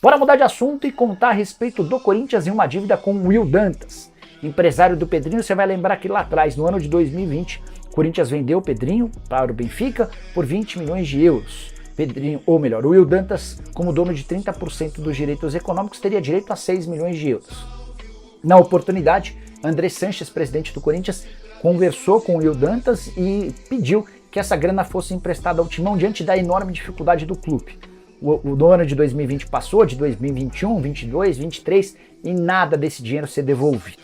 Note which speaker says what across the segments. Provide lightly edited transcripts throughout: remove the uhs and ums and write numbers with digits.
Speaker 1: Bora mudar de assunto e contar a respeito do Corinthians e uma dívida com o Will Dantas. Empresário do Pedrinho, você vai lembrar que lá atrás, no ano de 2020, o Corinthians vendeu o Pedrinho para o Benfica por 20 milhões de euros. Pedrinho, ou melhor, o Will Dantas, como dono de 30% dos direitos econômicos, teria direito a 6 milhões de euros. Na oportunidade, André Sanches, presidente do Corinthians, conversou com o Will Dantas e pediu que essa grana fosse emprestada ao Timão diante da enorme dificuldade do clube. O ano de 2020 passou, de 2021, 22, 23 e nada desse dinheiro ser devolvido.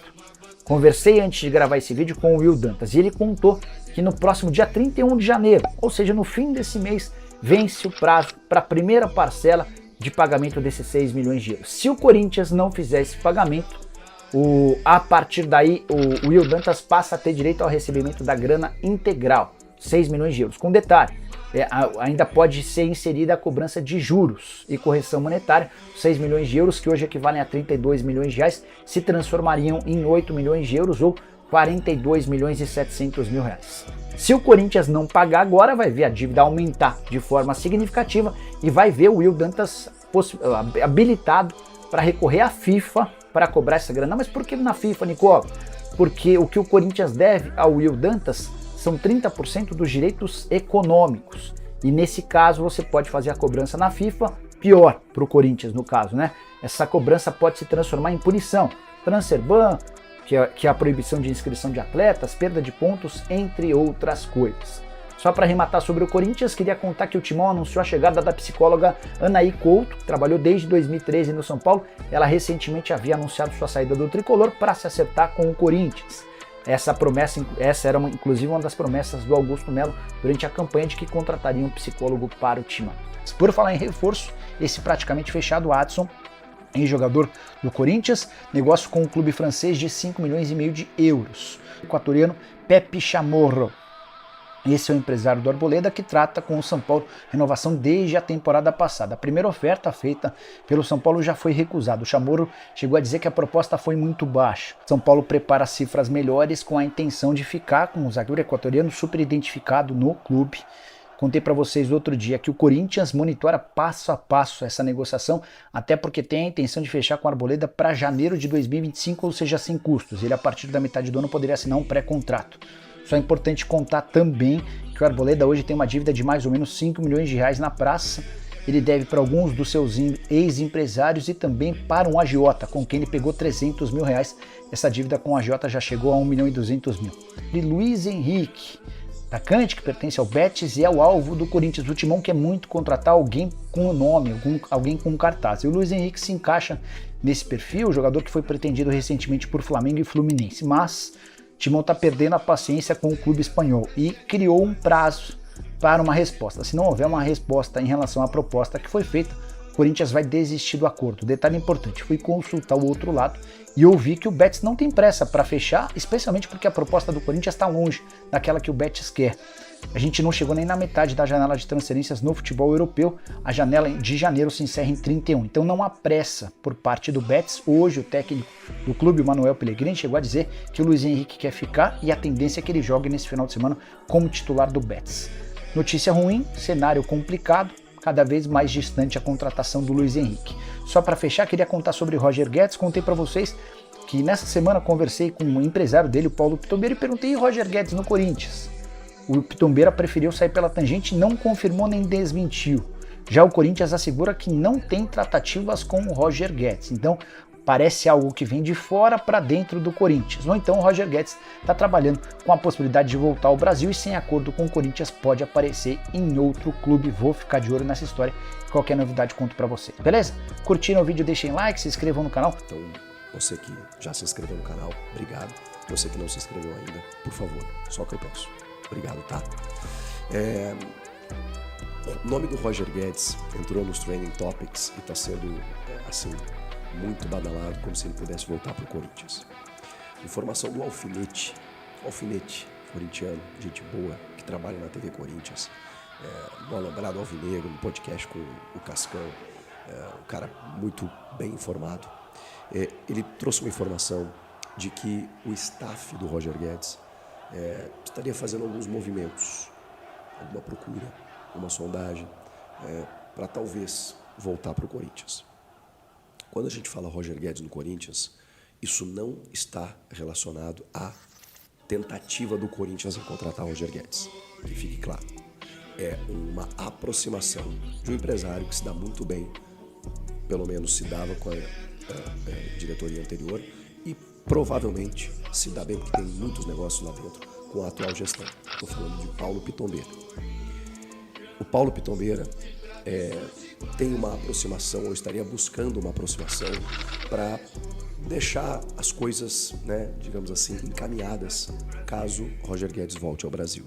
Speaker 1: Conversei antes de gravar esse vídeo com o Will Dantas e ele contou que no próximo dia 31 de janeiro, ou seja, no fim desse mês, vence o prazo para a primeira parcela de pagamento desses 6 milhões de euros. Se o Corinthians não fizer esse pagamento, a partir daí o Will Dantas passa a ter direito ao recebimento da grana integral, 6 milhões de euros. Com detalhe, ainda pode ser inserida a cobrança de juros e correção monetária. 6 milhões de euros, que hoje equivalem a 32 milhões de reais, se transformariam em 8 milhões de euros ou 42 milhões e 700 mil reais. Se o Corinthians não pagar agora, vai ver a dívida aumentar de forma significativa e vai ver o Will Dantas habilitado para recorrer à FIFA para cobrar essa grana. Mas por que na FIFA, Nicola? Porque o que o Corinthians deve ao Will Dantas são 30% dos direitos econômicos. E nesse caso você pode fazer a cobrança na FIFA, pior para o Corinthians no caso, né? Essa cobrança pode se transformar em punição, transfer ban, que é a proibição de inscrição de atletas, perda de pontos, entre outras coisas. Só para arrematar sobre o Corinthians, queria contar que o Timão anunciou a chegada da psicóloga Anaí Couto, que trabalhou desde 2013 no São Paulo. Ela recentemente havia anunciado sua saída do tricolor para se acertar com o Corinthians. Essa era inclusive uma das promessas do Augusto Melo durante a campanha de que contrataria um psicólogo para o Timão. Por falar em reforço, esse praticamente fechado, Adson, jogador do Corinthians, negócio com o clube francês de 5 milhões e meio de euros. O equatoriano Pepe Chamorro. Esse é o empresário do Arboleda que trata com o São Paulo renovação desde a temporada passada. A primeira oferta feita pelo São Paulo já foi recusada. O Chamorro chegou a dizer que a proposta foi muito baixa. São Paulo prepara cifras melhores com a intenção de ficar com o zagueiro equatoriano super identificado no clube. Contei para vocês outro dia que o Corinthians monitora passo a passo essa negociação, até porque tem a intenção de fechar com o Arboleda para janeiro de 2025, ou seja, sem custos. Ele a partir da metade do ano poderia assinar um pré-contrato. Só é importante contar também que o Arboleda hoje tem uma dívida de mais ou menos 5 milhões de reais na praça. Ele deve para alguns dos seus ex-empresários e também para um agiota, com quem ele pegou 300 mil reais. Essa dívida com o agiota já chegou a 1 milhão e 200 mil. E Luiz Henrique, atacante que pertence ao Betis e é o alvo do Corinthians. O Timão quer muito contratar alguém com o nome, alguém com cartaz. E o Luiz Henrique se encaixa nesse perfil, jogador que foi pretendido recentemente por Flamengo e Fluminense. Mas Timão está perdendo a paciência com o clube espanhol e criou um prazo para uma resposta. Se não houver uma resposta em relação à proposta que foi feita, o Corinthians vai desistir do acordo. Detalhe importante, fui consultar o outro lado e ouvi que o Betis não tem pressa para fechar, especialmente porque a proposta do Corinthians está longe daquela que o Betis quer. A gente não chegou nem na metade da janela de transferências no futebol europeu. A janela de janeiro se encerra em 31. Então não há pressa por parte do Betis. Hoje o técnico do clube, o Manuel Pellegrini, chegou a dizer que o Luiz Henrique quer ficar e a tendência é que ele jogue nesse final de semana como titular do Betis. Notícia ruim, cenário complicado, cada vez mais distante a contratação do Luiz Henrique. Só para fechar, queria contar sobre Roger Guedes. Contei para vocês que nessa semana conversei com o empresário dele, o Paulo Pitombeira, e perguntei: e Roger Guedes no Corinthians? O Pitombeira preferiu sair pela tangente, não confirmou nem desmentiu. Já o Corinthians assegura que não tem tratativas com o Roger Guedes. Então parece algo que vem de fora para dentro do Corinthians. Ou então o Roger Guedes está trabalhando com a possibilidade de voltar ao Brasil e sem acordo com o Corinthians pode aparecer em outro clube. Vou ficar de olho nessa história. Qualquer novidade conto para vocês, beleza? Curtiram o vídeo, deixem like, se inscrevam no canal.
Speaker 2: Então, você que já se inscreveu no canal, obrigado. Você que não se inscreveu ainda, por favor, só que eu peço. Obrigado, tá? O nome do Roger Guedes entrou nos Trending Topics e está sendo, assim, muito badalado, como se ele pudesse voltar para o Corinthians. Informação do Alfinete, corintiano, gente boa, que trabalha na TV Corinthians, do Alambrado Alvinegro, no podcast com o Cascão, um cara muito bem informado. Ele trouxe uma informação de que o staff do Roger Guedes estaria fazendo alguns movimentos, alguma procura, uma sondagem, para talvez voltar para o Corinthians. Quando a gente fala Roger Guedes no Corinthians, isso não está relacionado à tentativa do Corinthians em contratar Roger Guedes. Que fique claro. É uma aproximação de um empresário que se dá muito bem, pelo menos se dava com a diretoria anterior, e provavelmente se dá bem, porque tem muitos negócios lá dentro, com a atual gestão. Estou falando de Paulo Pitombeira. O Paulo Pitombeira tem uma aproximação, ou estaria buscando uma aproximação, para deixar as coisas, né, digamos assim, encaminhadas, caso Roger Guedes volte ao Brasil.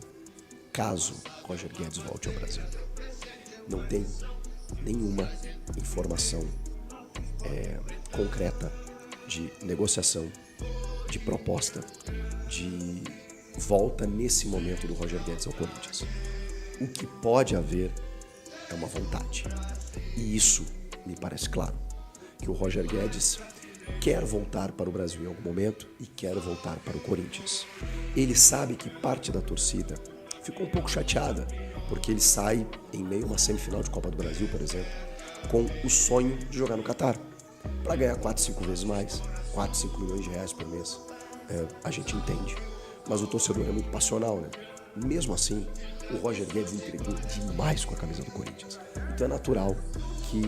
Speaker 2: Caso Roger Guedes volte ao Brasil. Não tem nenhuma informação concreta de negociação, de proposta, de volta nesse momento do Roger Guedes ao Corinthians. O que pode haver é uma vontade. E isso me parece claro, que o Roger Guedes quer voltar para o Brasil em algum momento e quer voltar para o Corinthians. Ele sabe que parte da torcida ficou um pouco chateada, porque ele sai em meio a uma semifinal de Copa do Brasil, por exemplo, com o sonho de jogar no Catar, para ganhar 4, 5 vezes mais, 4, 5 milhões de reais por mês. A gente entende, mas o torcedor é muito passional, né? Mesmo assim, o Roger Guedes entregou demais com a camisa do Corinthians. Então é natural que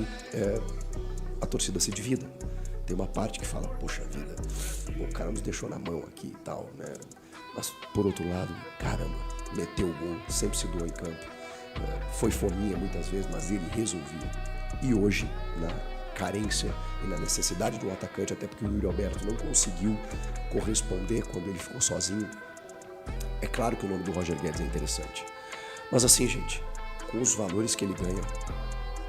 Speaker 2: a torcida se divida. Tem uma parte que fala, poxa vida, o cara nos deixou na mão aqui e tal, né? Mas, por outro lado, caramba, meteu o gol, sempre se doou em campo. Foi fominha muitas vezes, mas ele resolvia. E hoje, na carência e na necessidade de um atacante, até porque o Yuri Alberto não conseguiu corresponder quando ele ficou sozinho, é claro que o nome do Roger Guedes é interessante. Mas assim, gente, com os valores que ele ganha,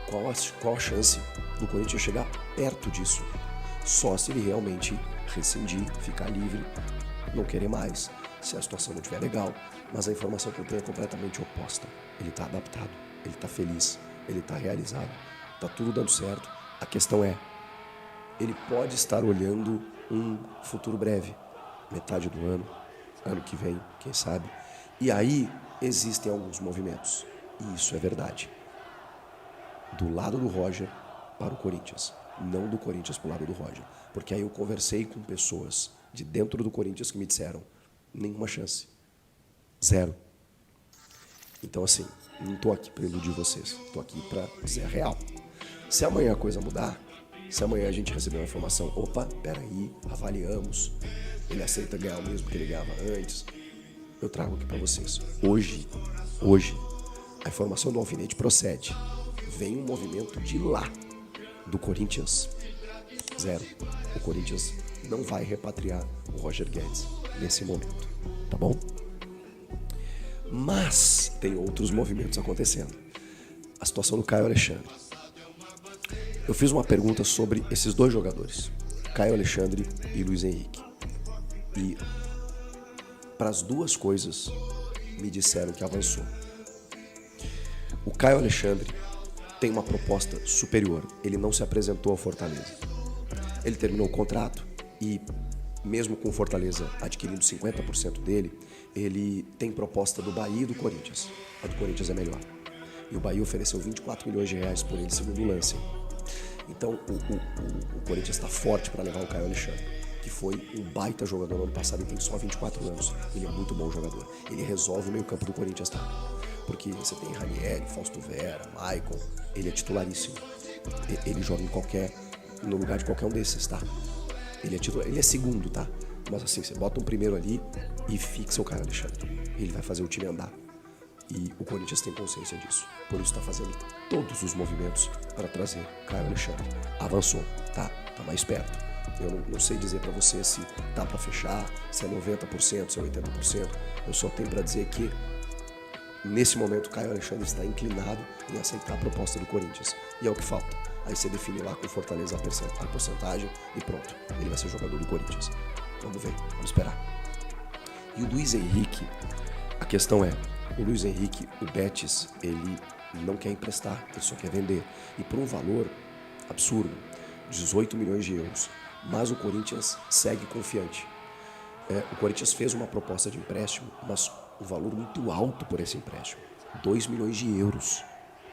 Speaker 2: qual a chance do Corinthians chegar perto disso? Só se ele realmente rescindir, ficar livre, não querer mais, se a situação não estiver legal. Mas a informação que eu tenho é completamente oposta. Ele está adaptado, ele está feliz, ele está realizado, está tudo dando certo. A questão é, ele pode estar olhando um futuro breve, metade do ano, ano que vem, quem sabe. E aí existem alguns movimentos, e isso é verdade. Do lado do Roger para o Corinthians, não do Corinthians para o lado do Roger. Porque aí eu conversei com pessoas de dentro do Corinthians que me disseram, nenhuma chance, zero. Então assim, não estou aqui para iludir vocês, estou aqui para dizer a real. Se amanhã a coisa mudar, se amanhã a gente receber uma informação, opa, peraí, avaliamos, ele aceita ganhar o mesmo que ele ganhava antes, eu trago aqui para vocês. Hoje, a informação do alfinete procede. Vem um movimento de lá, do Corinthians, zero. O Corinthians não vai repatriar o Roger Guedes nesse momento, tá bom? Mas tem outros movimentos acontecendo. A situação do Caio Alexandre. Eu fiz uma pergunta sobre esses dois jogadores, Caio Alexandre e Luiz Henrique. E para as duas coisas me disseram que avançou. O Caio Alexandre tem uma proposta superior. Ele não se apresentou ao Fortaleza. Ele terminou o contrato e, mesmo com o Fortaleza adquirindo 50% dele, ele tem proposta do Bahia e do Corinthians. A do Corinthians é melhor. E o Bahia ofereceu 24 milhões de reais por ele, segundo o Lance. Então o Corinthians está forte para levar o Caio Alexandre, que foi um baita jogador no ano passado e tem só 24 anos. Ele é muito bom jogador. Ele resolve o meio campo do Corinthians, tá? Porque você tem Ranieri, Fausto Vera, Maicon, ele é titularíssimo. Ele joga no lugar de qualquer um desses, tá? Ele é titular, ele é segundo, tá? Mas assim, você bota um primeiro ali e fixa o Caio Alexandre. Ele vai fazer o time andar. E o Corinthians tem consciência disso. Por isso está fazendo todos os movimentos para trazer Caio Alexandre. Avançou, tá? Tá mais perto. Eu não sei dizer para você se tá para fechar, se é 90%, se é 80%. Eu só tenho para dizer que nesse momento o Caio Alexandre está inclinado em aceitar a proposta do Corinthians. E é o que falta. Aí você define lá com Fortaleza a porcentagem e pronto. Ele vai ser jogador do Corinthians. Vamos ver, vamos esperar. E o Luiz Henrique, a questão é, o Luiz Henrique, o Betis, ele não quer emprestar, ele só quer vender. E por um valor absurdo, 18 milhões de euros. Mas o Corinthians segue confiante. O Corinthians fez uma proposta de empréstimo, mas um valor muito alto por esse empréstimo. 2 milhões de euros.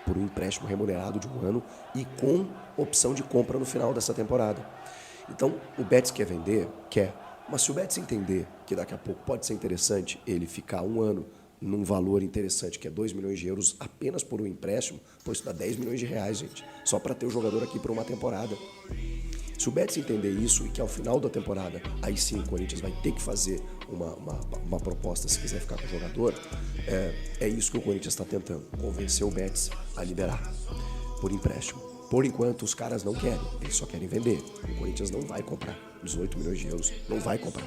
Speaker 2: por um empréstimo remunerado de 1 ano e com opção de compra no final dessa temporada. Então, o Betis quer vender? Quer. Mas se o Betis entender que daqui a pouco pode ser interessante ele ficar 1 ano num valor interessante, que é 2 milhões de euros apenas por um empréstimo, pois isso dá 10 milhões de reais, gente, só para ter o jogador aqui por uma temporada. Se o Betis entender isso e que ao final da temporada, aí sim o Corinthians vai ter que fazer uma proposta se quiser ficar com o jogador, é isso que o Corinthians está tentando, convencer o Betis a liberar por empréstimo. Por enquanto, os caras não querem, eles só querem vender. O Corinthians não vai comprar 18 milhões de euros, não vai comprar.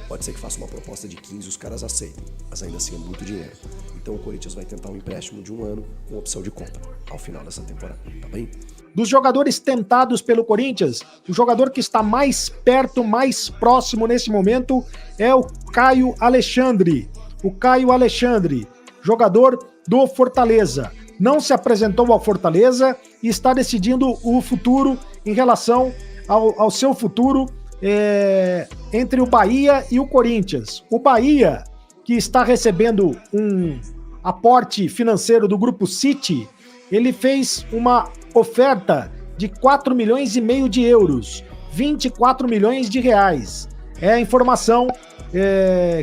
Speaker 2: Pode ser que faça uma proposta de 15 e os caras aceitem, mas ainda assim é muito dinheiro. Então o Corinthians vai tentar um empréstimo de 1 ano com opção de compra ao final dessa temporada, tá bem?
Speaker 3: Dos jogadores tentados pelo Corinthians, o jogador que está mais perto, mais próximo nesse momento é o Caio Alexandre. O Caio Alexandre, jogador do Fortaleza. Não se apresentou ao Fortaleza e está decidindo o futuro em relação ao seu futuro entre o Bahia e o Corinthians. O Bahia, que está recebendo um aporte financeiro do Grupo City, ele fez uma oferta de 4 milhões e meio de euros, 24 milhões de reais. É a informação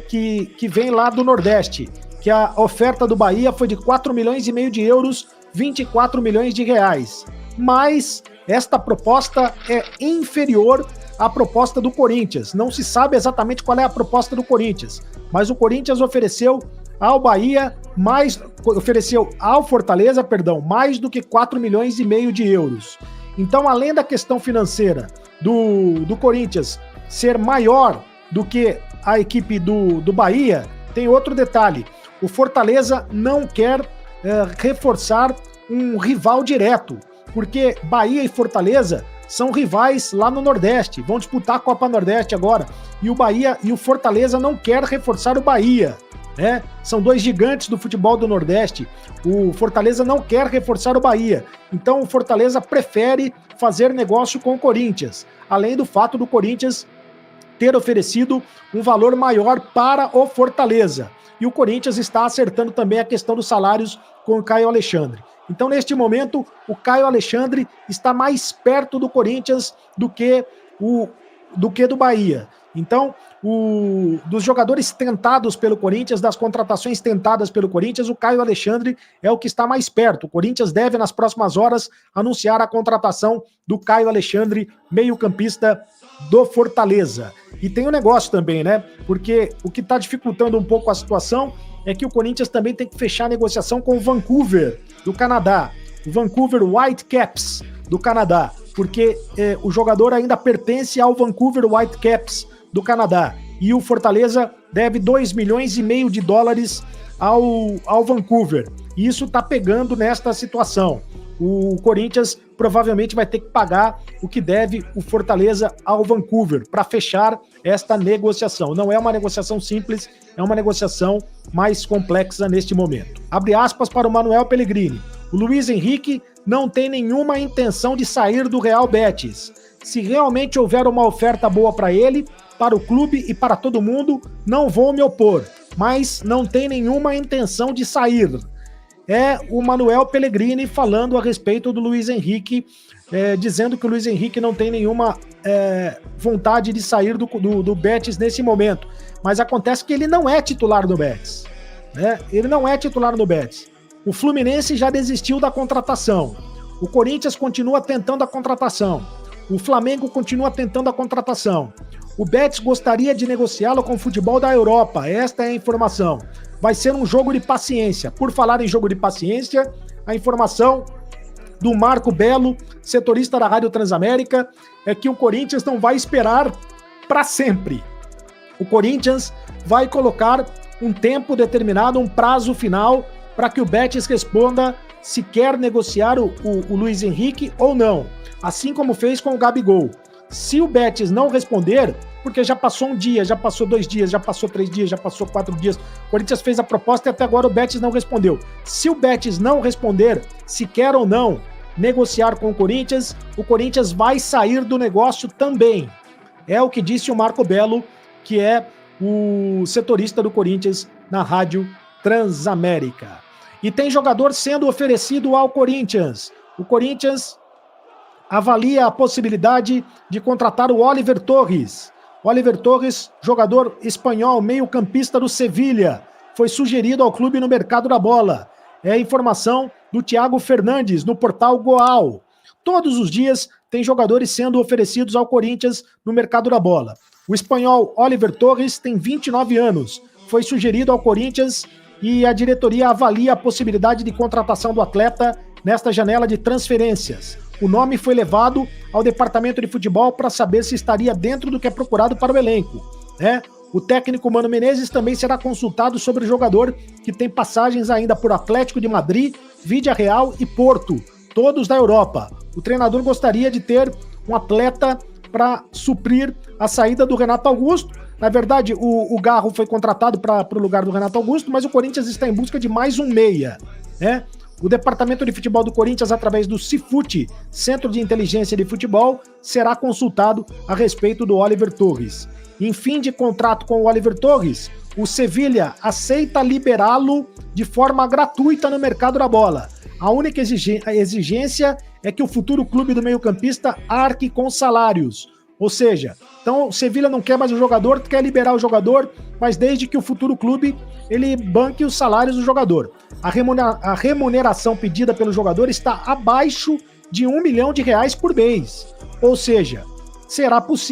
Speaker 3: que vem lá do Nordeste, que a oferta do Bahia foi de 4 milhões e meio de euros, 24 milhões de reais. Mas esta proposta é inferior à proposta do Corinthians. Não se sabe exatamente qual é a proposta do Corinthians, mas o Corinthians ofereceu ao Fortaleza, mais do que 4 milhões e meio de euros. Então, além da questão financeira do Corinthians ser maior do que a equipe do Bahia, tem outro detalhe. O Fortaleza não quer reforçar um rival direto, porque Bahia e Fortaleza são rivais lá no Nordeste, vão disputar a Copa Nordeste agora, e o Bahia e o Fortaleza não quer reforçar o Bahia, né? São dois gigantes do futebol do Nordeste. O Fortaleza não quer reforçar o Bahia, então o Fortaleza prefere fazer negócio com o Corinthians, além do fato do Corinthians ter oferecido um valor maior para o Fortaleza. E o Corinthians está acertando também a questão dos salários com o Caio Alexandre. Então, neste momento, o Caio Alexandre está mais perto do Corinthians do que do Bahia. Então, dos jogadores tentados pelo Corinthians, das contratações tentadas pelo Corinthians, o Caio Alexandre é o que está mais perto. O Corinthians deve, nas próximas horas, anunciar a contratação do Caio Alexandre, meio-campista do Fortaleza. E tem um negócio também, né? Porque o que está dificultando um pouco a situação é que o Corinthians também tem que fechar a negociação com o Vancouver, do Canadá. O Vancouver Whitecaps, do Canadá. Porque o jogador ainda pertence ao Vancouver Whitecaps, do Canadá. E o Fortaleza deve 2 milhões e meio de dólares ao Vancouver. E isso está pegando nesta situação. O Corinthians provavelmente vai ter que pagar o que deve o Fortaleza ao Vancouver para fechar esta negociação. Não é uma negociação simples, é uma negociação mais complexa neste momento. Abre aspas para o Manuel Pellegrini. O Luiz Henrique não tem nenhuma intenção de sair do Real Betis. Se realmente houver uma oferta boa para ele, para o clube e para todo mundo, não vou me opor, mas não tem nenhuma intenção de sair. É o Manuel Pellegrini falando a respeito do Luiz Henrique, dizendo que o Luiz Henrique não tem nenhuma vontade de sair do Betis nesse momento. Mas acontece que ele não é titular do Betis, né? Ele não é titular no Betis. O Fluminense já desistiu da contratação. O Corinthians continua tentando a contratação. O Flamengo continua tentando a contratação. O Betis gostaria de negociá-lo com o futebol da Europa. Esta é a informação. Vai ser um jogo de paciência. Por falar em jogo de paciência, a informação do Marco Belo, setorista da Rádio Transamérica, é que o Corinthians não vai esperar para sempre. O Corinthians vai colocar um tempo determinado, um prazo final, para que o Betis responda se quer negociar o Luiz Henrique ou não. Assim como fez com o Gabigol. Se o Betis não responder, porque já passou um dia, já passou 2 dias, já passou 3 dias, já passou 4 dias, o Corinthians fez a proposta e até agora o Betis não respondeu. Se o Betis não responder se quer ou não negociar com o Corinthians vai sair do negócio também. É o que disse o Marco Belo, que é o setorista do Corinthians na Rádio Transamérica. E tem jogador sendo oferecido ao Corinthians. O Corinthians avalia a possibilidade de contratar o Oliver Torres. Oliver Torres, jogador espanhol, meio-campista do Sevilha, foi sugerido ao clube no mercado da bola. É a informação do Thiago Fernandes, no portal Goal. Todos os dias tem jogadores sendo oferecidos ao Corinthians no mercado da bola. O espanhol Oliver Torres tem 29 anos, foi sugerido ao Corinthians e a diretoria avalia a possibilidade de contratação do atleta nesta janela de transferências. O nome foi levado ao departamento de futebol para saber se estaria dentro do que é procurado para o elenco, né? O técnico Mano Menezes também será consultado sobre o jogador que tem passagens ainda por Atlético de Madrid, Villarreal e Porto, todos da Europa. O treinador gostaria de ter um atleta para suprir a saída do Renato Augusto. Na verdade, o Garro foi contratado para o lugar do Renato Augusto, mas o Corinthians está em busca de mais um meia, né? O departamento de futebol do Corinthians, através do Cifute, Centro de Inteligência de Futebol, será consultado a respeito do Oliver Torres. Em fim de contrato com o Oliver Torres, o Sevilha aceita liberá-lo de forma gratuita no mercado da bola. A única exigência é que o futuro clube do meio-campista arque com salários. Ou seja, então o Sevilha não quer mais o jogador, quer liberar o jogador, mas desde que o futuro clube ele banque os salários do jogador. A remuneração pedida pelo jogador está abaixo de R$1 milhão por mês. Ou seja,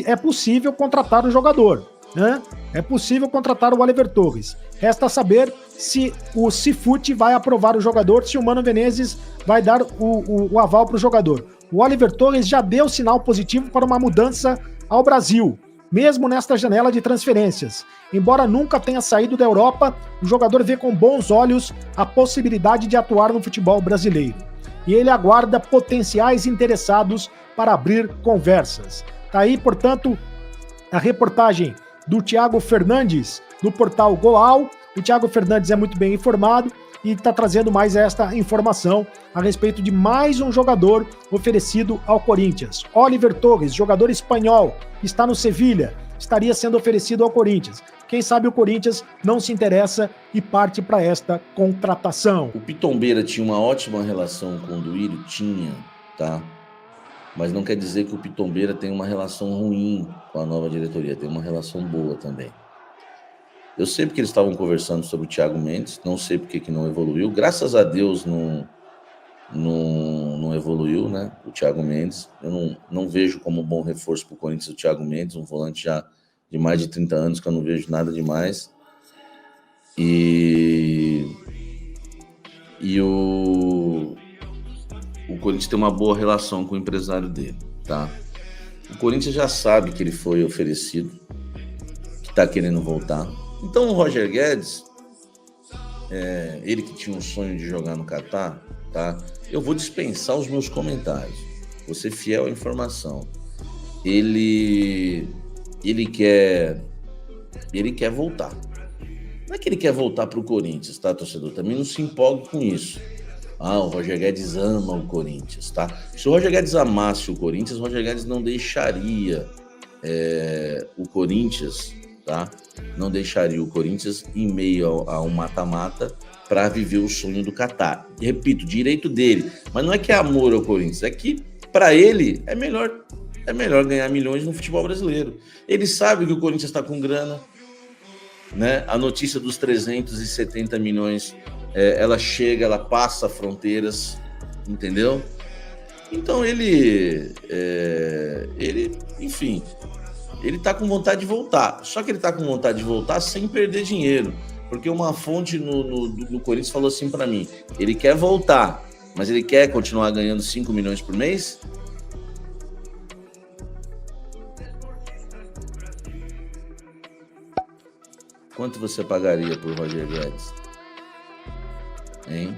Speaker 3: é possível contratar o jogador, né? É possível contratar o Oliver Torres. Resta saber se o Cifute vai aprovar o jogador, se o Mano Menezes vai dar o aval para o jogador. O Oliver Torres já deu sinal positivo para uma mudança ao Brasil, mesmo nesta janela de transferências. Embora nunca tenha saído da Europa, o jogador vê com bons olhos a possibilidade de atuar no futebol brasileiro. E ele aguarda potenciais interessados para abrir conversas. Tá aí, portanto, a reportagem do Thiago Fernandes, do portal Goal. O Thiago Fernandes é muito bem informado e está trazendo mais esta informação a respeito de mais um jogador oferecido ao Corinthians. Oliver Torres, jogador espanhol, está no Sevilha, estaria sendo oferecido ao Corinthians. Quem sabe o Corinthians não se interessa e parte para esta contratação.
Speaker 4: O Pitombeira tinha uma ótima relação com o Duílio? Tinha, tá? Mas não quer dizer que o Pitombeira tem uma relação ruim com a nova diretoria, tem uma relação boa também. Eu sei porque eles estavam conversando sobre o Thiago Mendes, não sei porque que não evoluiu. Graças a Deus não evoluiu, né? O Thiago Mendes. Eu não vejo como um bom reforço para o Corinthians o Thiago Mendes, um volante já de mais de 30 anos, que eu não vejo nada demais. E o Corinthians tem uma boa relação com o empresário dele, tá? O Corinthians já sabe que ele foi oferecido, que está querendo voltar. Então o Roger Guedes, ele que tinha um sonho de jogar no Catar, tá? Eu vou dispensar os meus comentários, vou ser fiel à informação. Ele quer voltar. Não é que ele quer voltar para o Corinthians, tá, torcedor? Também não se empolgue com isso. O Roger Guedes ama o Corinthians, tá? Se o Roger Guedes amasse o Corinthians, o Roger Guedes não deixaria o Corinthians, tá? Não deixaria o Corinthians em meio a um mata-mata para viver o sonho do Catar. E, repito, direito dele. Mas não é que é amor ao Corinthians, é que para ele é melhor ganhar milhões no futebol brasileiro. Ele sabe que o Corinthians está com grana, né? A notícia dos 370 milhões, ela chega, ela passa fronteiras, entendeu? Então ele, enfim, ele tá com vontade de voltar. Só que ele tá com vontade de voltar sem perder dinheiro. Porque uma fonte no Corinthians falou assim para mim, ele quer voltar, mas ele quer continuar ganhando 5 milhões por mês? Quanto você pagaria por Roger Guedes? Hein?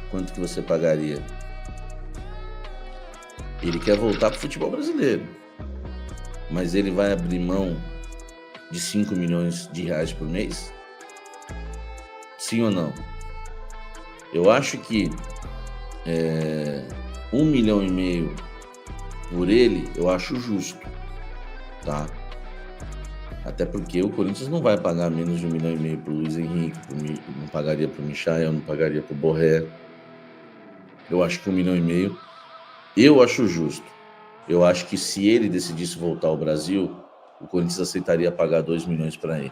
Speaker 4: Quanto que você pagaria? Ele quer voltar para o futebol brasileiro, mas ele vai abrir mão de 5 milhões de reais por mês? Sim ou não? Eu acho que 1,5 milhão por ele, eu acho justo, tá? Até porque o Corinthians não vai pagar menos de 1,5 milhão para o Luiz Henrique, não pagaria para o Michael, não pagaria para o Borré. Eu acho que 1,5 milhão, eu acho justo. Eu acho que se ele decidisse voltar ao Brasil, o Corinthians aceitaria pagar 2 milhões para ele.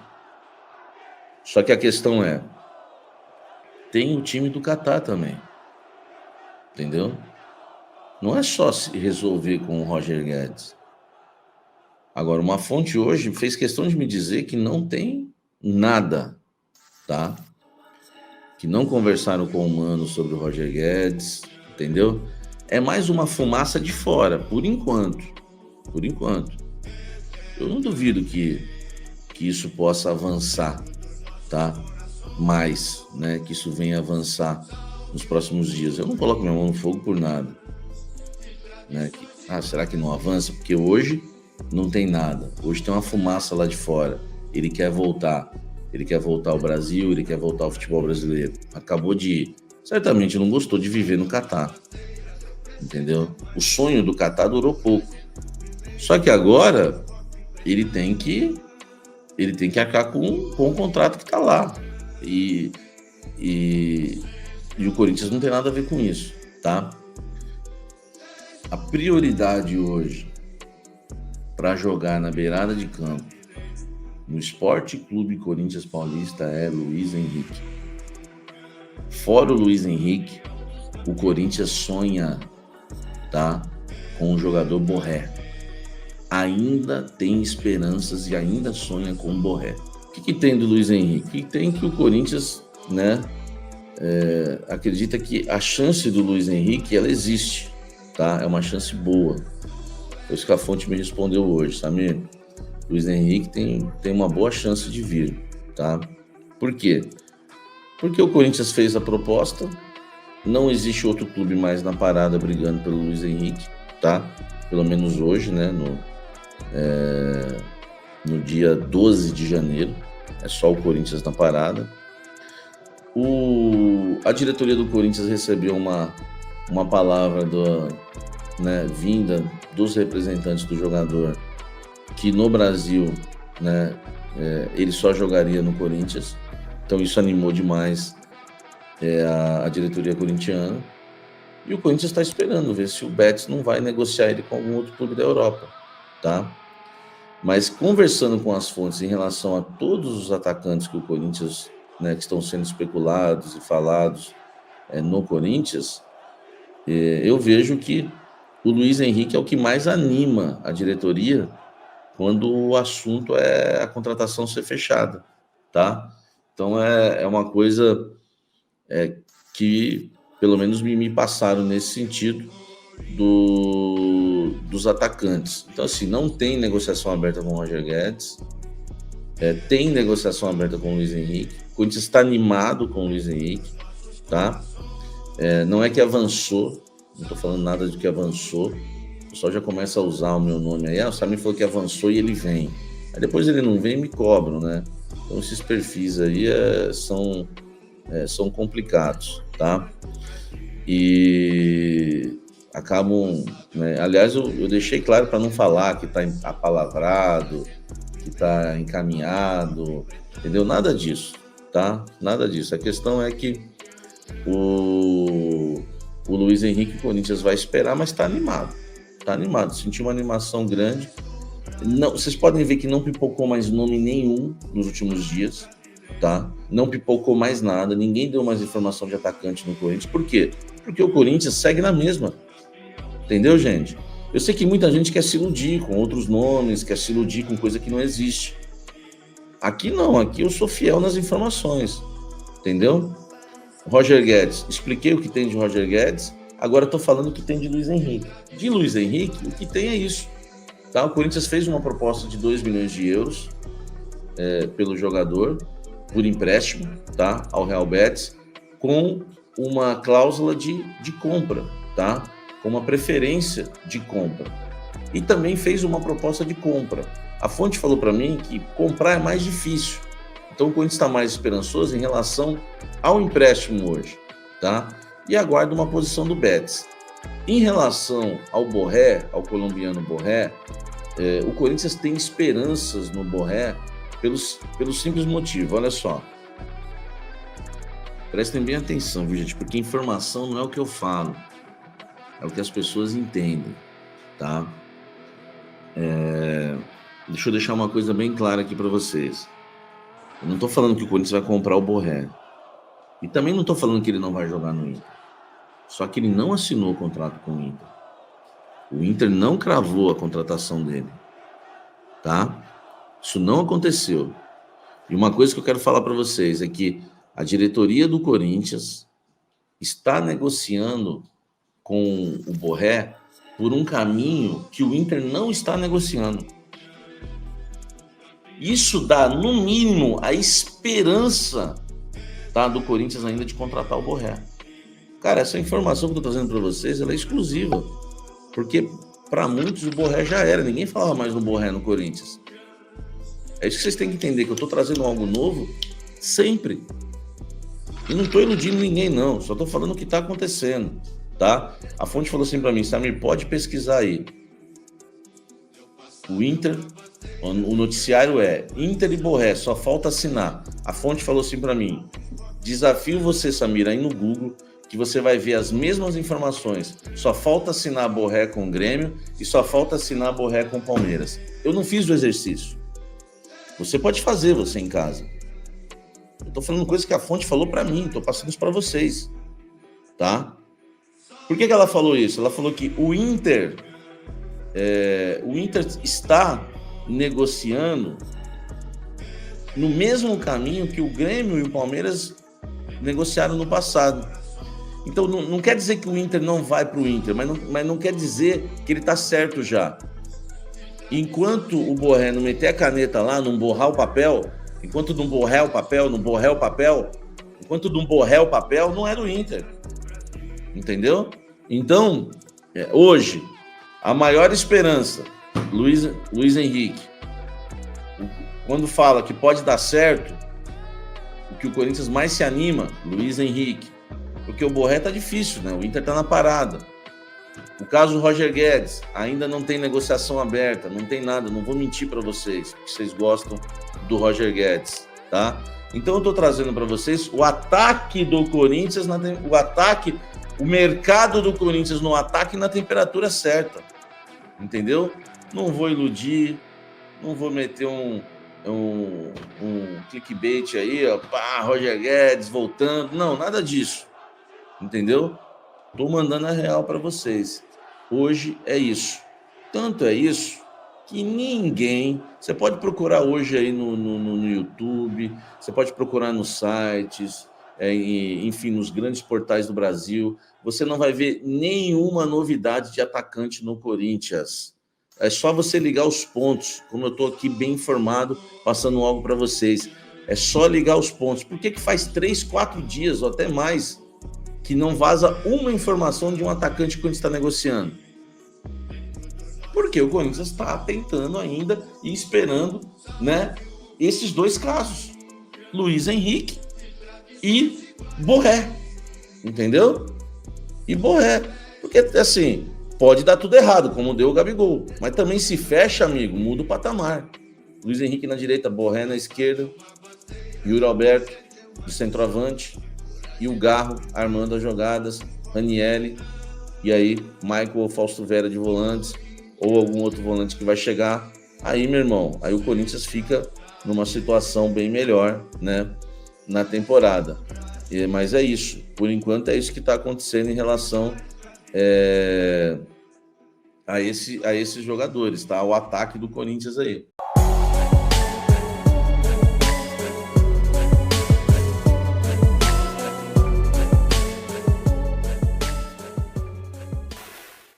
Speaker 4: Só que a questão é, tem o time do Catar também, entendeu? Não é só se resolver com o Roger Guedes. Agora, uma fonte hoje fez questão de me dizer que não tem nada, tá? Que não conversaram com o Mano sobre o Roger Guedes, entendeu? É mais uma fumaça de fora, por enquanto. Por enquanto. Eu não duvido que isso possa avançar, tá? Mais, né? Que isso venha avançar nos próximos dias. Eu não coloco minha mão no fogo por nada. Né? Será que não avança? Porque hoje não tem nada. Hoje tem uma fumaça lá de fora. Ele quer voltar. Ele quer voltar ao Brasil, ele quer voltar ao futebol brasileiro. Acabou de ir. Certamente não gostou de viver no Catar. Entendeu? O sonho do Catar durou pouco. Só que agora ele tem que arcar com o contrato que está lá. E o Corinthians não tem nada a ver com isso, tá? A prioridade hoje para jogar na beirada de campo no Esporte Clube Corinthians Paulista é Luiz Henrique. Fora o Luiz Henrique, o Corinthians sonha, tá, com o jogador Borré. Ainda tem esperanças e ainda sonha com o Borré. O que tem do Luiz Henrique? O que tem que o Corinthians, né, acredita que a chance do Luiz Henrique, ela existe, tá? É uma chance boa. Foi isso que a fonte me respondeu hoje, Samir. Luiz Henrique tem uma boa chance de vir, tá? Por quê? Porque o Corinthians fez a proposta, não existe outro clube mais na parada brigando pelo Luiz Henrique, tá? Pelo menos hoje, né? No dia 12 de janeiro, é só o Corinthians na parada. A diretoria do Corinthians recebeu uma palavra vinda dos representantes do jogador, que no Brasil, né, ele só jogaria no Corinthians. Então isso animou demais a diretoria corintiana. E o Corinthians está esperando ver se o Betis não vai negociar ele com algum outro clube da Europa, tá? Mas conversando com as fontes em relação a todos os atacantes que o Corinthians, né, que estão sendo especulados e falados no Corinthians, eu vejo que o Luiz Henrique é o que mais anima a diretoria quando o assunto é a contratação ser fechada, tá? Então é uma coisa que pelo menos me passaram nesse sentido dos atacantes. Então assim, não tem negociação aberta com o Roger Guedes, tem negociação aberta com o Luiz Henrique. O Corinthians está animado com o Luiz Henrique, tá? Não é que avançou, não estou falando nada de que avançou, o pessoal já começa a usar o meu nome aí, o Samir falou que avançou e ele vem. Aí depois ele não vem e me cobram, né? Então esses perfis aí são complicados, tá? E acabam, né? Aliás, eu deixei claro para não falar que está apalavrado, que está encaminhado, entendeu? Nada disso, tá? Nada disso. A questão é que o Luiz Henrique, o Corinthians vai esperar, mas está animado. Está animado, sentiu uma animação grande. Não, vocês podem ver que não pipocou mais nome nenhum nos últimos dias, tá? Não pipocou mais nada, ninguém deu mais informação de atacante no Corinthians. Por quê? Porque o Corinthians segue na mesma. Entendeu, gente? Eu sei que muita gente quer se iludir com outros nomes, quer se iludir com coisa que não existe. Aqui não, aqui eu sou fiel nas informações. Entendeu? Roger Guedes, expliquei o que tem de Roger Guedes, agora estou falando o que tem de Luiz Henrique. De Luiz Henrique, o que tem é isso. Tá? O Corinthians fez uma proposta de 2 milhões de euros pelo jogador, por empréstimo, tá? Ao Real Betis, com uma cláusula de compra, tá? Com uma preferência de compra. E também fez uma proposta de compra. A fonte falou para mim que comprar é mais difícil. Então o Corinthians está mais esperançoso em relação ao empréstimo hoje, tá? E aguarda uma posição do Betis. Em relação ao Borré, ao colombiano Borré, o Corinthians tem esperanças no Borré pelo simples motivo, olha só. Prestem bem atenção, viu, gente? Porque informação não é o que eu falo, é o que as pessoas entendem, tá? Deixa eu deixar uma coisa bem clara aqui para vocês. Eu não tô falando que o Corinthians vai comprar o Borré. E também não tô falando que ele não vai jogar no Inter. Só que ele não assinou o contrato com o Inter. O Inter não cravou a contratação dele, tá? Isso não aconteceu. E uma coisa que eu quero falar para vocês é que a diretoria do Corinthians está negociando com o Borré por um caminho que o Inter não está negociando. Isso dá, no mínimo, a esperança, tá, do Corinthians ainda de contratar o Borré. Cara, essa informação que eu tô trazendo para vocês, ela é exclusiva. Porque, para muitos, o Borré já era. Ninguém falava mais no Borré no Corinthians. É isso que vocês têm que entender, que eu tô trazendo algo novo sempre. E não tô iludindo ninguém, não. Só tô falando o que tá acontecendo, tá? A fonte falou assim para mim, Samir, pode pesquisar aí. O Inter, o noticiário é Inter e Borré, só falta assinar. A fonte falou assim para mim, desafio você, Samir, aí no Google, que você vai ver as mesmas informações. Só falta assinar Borré com o Grêmio e só falta assinar Borré com o Palmeiras. Eu não fiz o exercício. Você pode fazer, você em casa. Eu tô falando coisa que a fonte falou para mim, tô passando isso para vocês, tá? Por que ela falou isso? Ela falou que o Inter está negociando no mesmo caminho que o Grêmio e o Palmeiras negociaram no passado. Então não quer dizer que o Inter não vai para o Inter, mas não quer dizer que ele está certo já. Enquanto o Borré não meter a caneta lá, não borrar o papel, enquanto não borrar o papel, enquanto não borrar o papel, não é do Inter. Entendeu? Então, hoje, a maior esperança, Luiz Henrique, quando fala que pode dar certo, o que o Corinthians mais se anima, Luiz Henrique, porque o Borré tá difícil, né? O Inter tá na parada. O caso do Roger Guedes, ainda não tem negociação aberta, não tem nada, não vou mentir para vocês, porque vocês gostam do Roger Guedes, tá? Então eu tô trazendo para vocês o ataque do Corinthians, o mercado do Corinthians no ataque na temperatura certa, entendeu? Não vou iludir, não vou meter um clickbait aí, ó, pá, Roger Guedes voltando, não, nada disso, entendeu? Tô mandando a real para vocês. Hoje é isso. Tanto é isso que ninguém... Você pode procurar hoje aí no YouTube, você pode procurar nos sites, enfim, nos grandes portais do Brasil. Você não vai ver nenhuma novidade de atacante no Corinthians. É só você ligar os pontos, como eu estou aqui bem informado, passando algo para vocês. É só ligar os pontos. Por que faz 3, 4 dias, ou até mais, que não vaza uma informação de um atacante que o Corinthians está negociando? Porque o Corinthians está tentando ainda e esperando, né, esses dois casos, Luiz Henrique e Borré, entendeu? E Borré, porque assim, pode dar tudo errado, como deu o Gabigol, mas também se fecha, amigo, muda o patamar. Luiz Henrique na direita, Borré na esquerda, Yuri Alberto de centroavante, e o Garro armando as jogadas, Ranieri, e aí Michael ou Fausto Vera de volantes, ou algum outro volante que vai chegar. Aí, meu irmão, aí o Corinthians fica numa situação bem melhor, né, na temporada. Mas é isso, por enquanto é isso que está acontecendo em relação a esses jogadores, tá? O ataque do Corinthians aí.